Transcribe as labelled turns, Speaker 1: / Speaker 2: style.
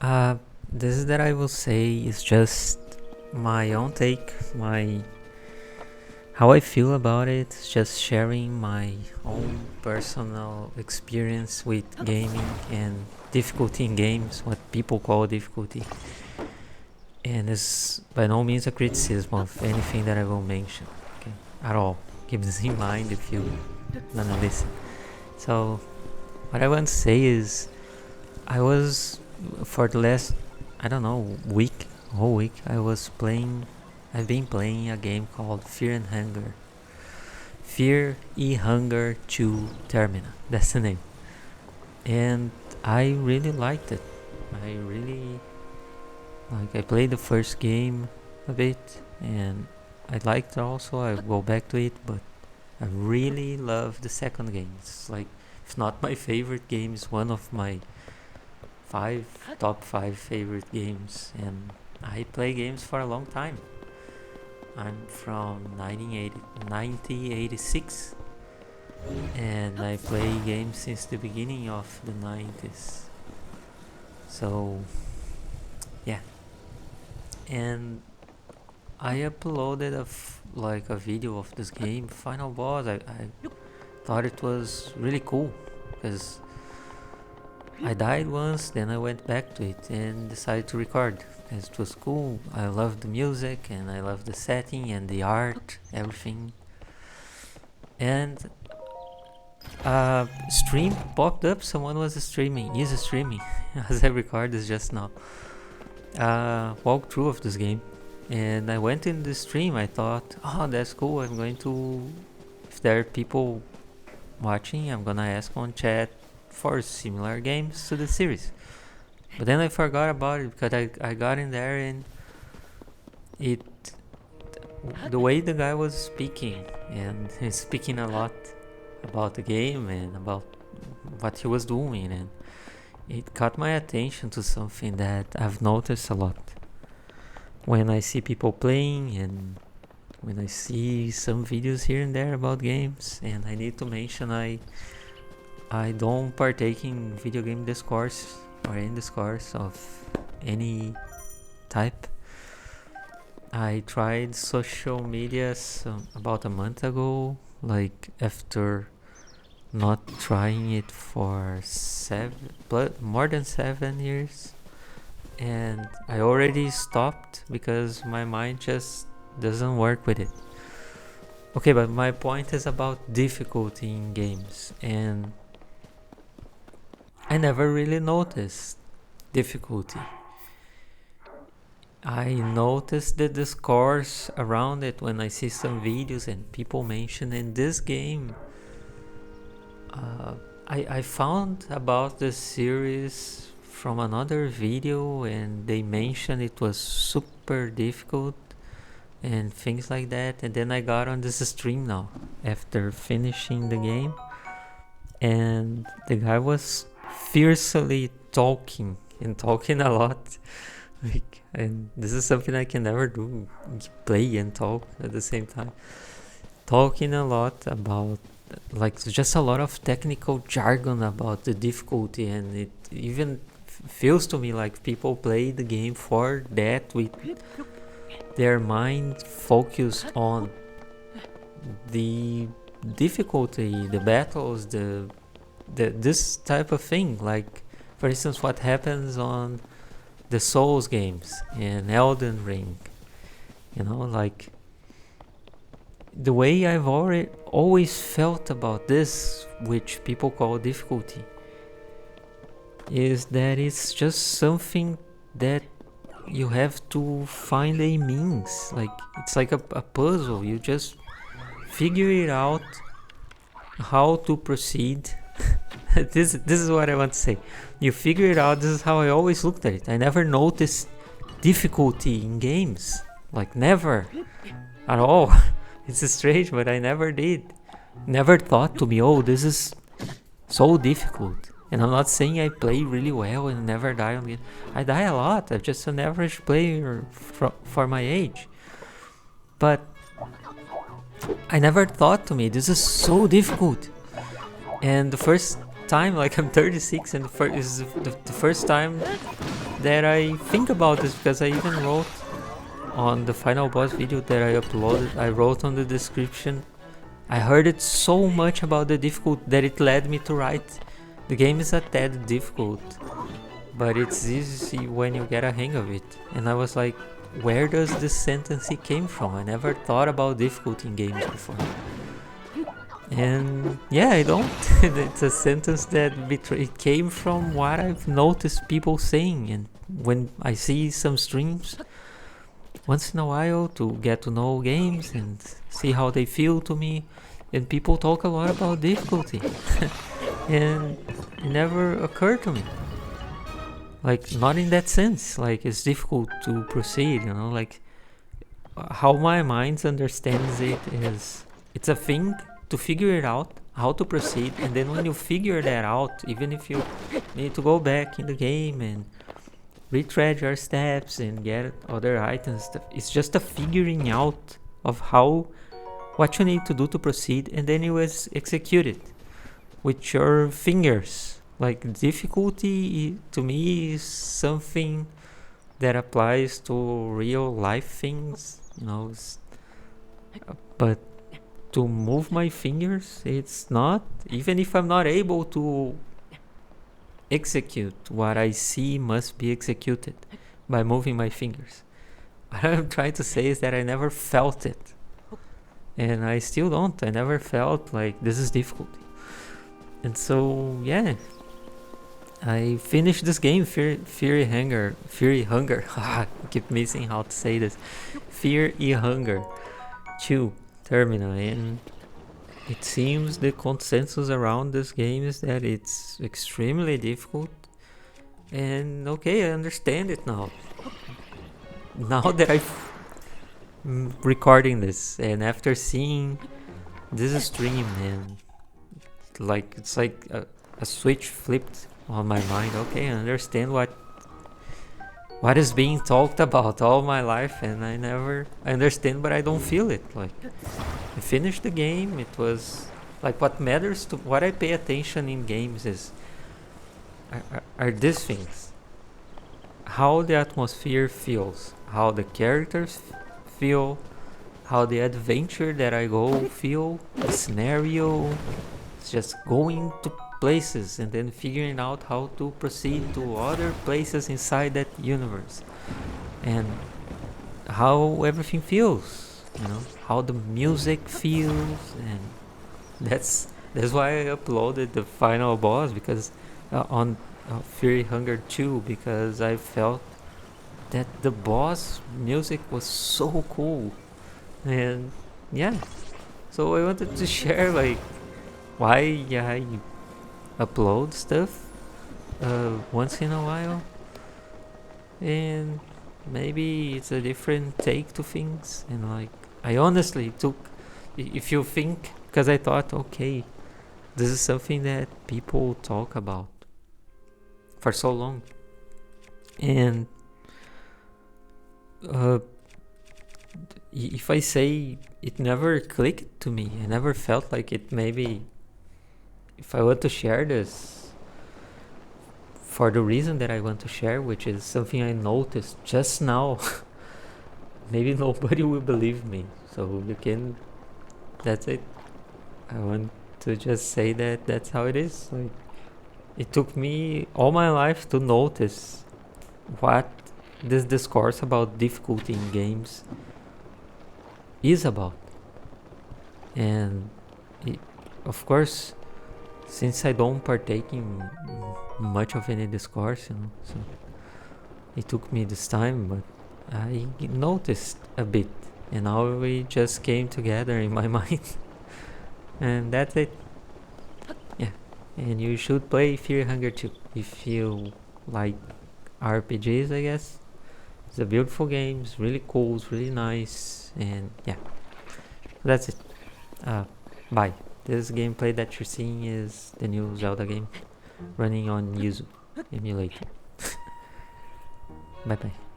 Speaker 1: Uh, this that I will say is just my own take, my how I feel about it. Just sharing my own personal experience with gaming and difficulty in games, what people call difficulty, and is by no means a criticism of anything that I will mention. Okay, at all. Keep this in mind if you wanna listen. So, what I want to say is, I was for the last I don't know whole week I've been playing a game called Fear and Hunger. Fear E Hunger 2 Termina. That's the name. And I really liked it. I really I played the first game a bit and I liked it also. I go back to it, but I really love the second game. It's like, if not my favorite game, it's one of my top five favorite games, and I play games for a long time. I'm from 1986, and I play games since the beginning of the 90s. So, yeah. And I uploaded a video of this game, Final Boss. I thought it was really cool because I died once, then I went back to it and decided to record. It was cool. I loved the music and I loved the setting and the art, everything. And stream popped up. Someone was streaming. Is streaming as I record this just now. Walkthrough of this game, and I went in the stream. I thought, oh, that's cool. I'm going to, if there are people watching, I'm gonna ask on chat for similar games to the series. But then I forgot about it because I got in there and it the way the guy was speaking, and he's speaking a lot about the game and about what he was doing, and it caught my attention to something that I've noticed a lot when I see people playing and when I see some videos here and there about games. And I need to mention, I don't partake in video game discourse or any discourse of any type. I tried social media about a month ago, like after not trying it for more than 7 years, and I already stopped because my mind just doesn't work with it. Okay, but my point is about difficulty in games, and I never really noticed difficulty. I noticed the discourse around it when I see some videos and people mention in this game. I found about the series from another video, and they mentioned it was super difficult and things like that. And then I got on this stream now after finishing the game, and the guy was fiercely talking a lot. And this is something I can never do, play and talk at the same time. Talking a lot about, just a lot of technical jargon about the difficulty, and it even feels to me like people play the game for that, with their mind focused on the difficulty, the battles, the this type of thing. Like, for instance, what happens on the Souls games and Elden Ring, like the way I've always felt about this, which people call difficulty, is that it's just something that you have to find a means. Like, it's like a puzzle. You just figure it out how to proceed. This is what I want to say. You figure it out. This is how I always looked at it. I never noticed difficulty in games. Like, never at all. It's strange, but I never did. Never thought to me, oh, this is so difficult. And I'm not saying I play really well and never die on it. I die a lot. I'm just an average player for my age. But I never thought to me, this is so difficult. And the first time, like, I'm 36, and this is the first time that I think about this, because I even wrote on the final boss video that I uploaded, I wrote on the description, I heard it so much about the difficult that it led me to write, the game is a tad difficult, but it's easy when you get a hang of it. And I was like, where does this sentence came from? I never thought about difficulty in games before. And yeah, I don't. It's a sentence that it came from what I've noticed people saying, and when I see some streams once in a while to get to know games and see how they feel to me, and people talk a lot about difficulty and it never occurred to me, like, not in that sense, like it's difficult to proceed, you know, like how my mind understands it is, it's a thing to figure it out how to proceed, and then when you figure that out, even if you need to go back in the game and retread your steps and get other items, it's just a figuring out of what you need to do to proceed, and then you execute it with your fingers. Like, difficulty to me is something that applies to real life things, you know, but to move my fingers, it's not, even if I'm not able to execute what I see must be executed by moving my fingers. What I'm trying to say is that I never felt it, and I still don't. I never felt like this is difficulty. And so yeah, I finished this game, Fury Hunger. I keep missing how to say this. Fear y Hunger 2 Terminal, and it seems the consensus around this game is that it's extremely difficult. And okay, I understand it now. Now that I'm recording this, and after seeing this stream, and like it's like a switch flipped on my mind. Okay, I understand what is being talked about all my life, and I understand, but I don't feel it. Like, I finished the game. It was like, what matters to what I pay attention in games is are these things: how the atmosphere feels, how the characters feel, how the adventure that I go feel, the scenario. It's just going to places and then figuring out how to proceed to other places inside that universe, and how everything feels, you know, how the music feels. And that's why I uploaded the final boss, because on Fury Hunger 2, because I felt that the boss music was so cool. And yeah, so I wanted to share like why I upload stuff once in a while, and maybe it's a different take to things. And like, I honestly took, if you think, because I thought, okay, this is something that people talk about for so long, and if I say it never clicked to me, I never felt like it. Maybe if I want to share this for the reason that I want to share, which is something I noticed just now, maybe nobody will believe me. So you can, that's it. I want to just say that that's how it is. Like, it took me all my life to notice what this discourse about difficulty in games is about. And of course, since I don't partake in much of any discourse, you know, so it took me this time, but I noticed a bit, and now we just came together in my mind. And that's it. Yeah, and you should play Fear Hunger 2 if you like RPGs, I guess. It's a beautiful game, it's really cool, it's really nice, and yeah, that's it. Bye. This gameplay that you're seeing is the new Zelda game running on Yuzu emulator. Bye bye.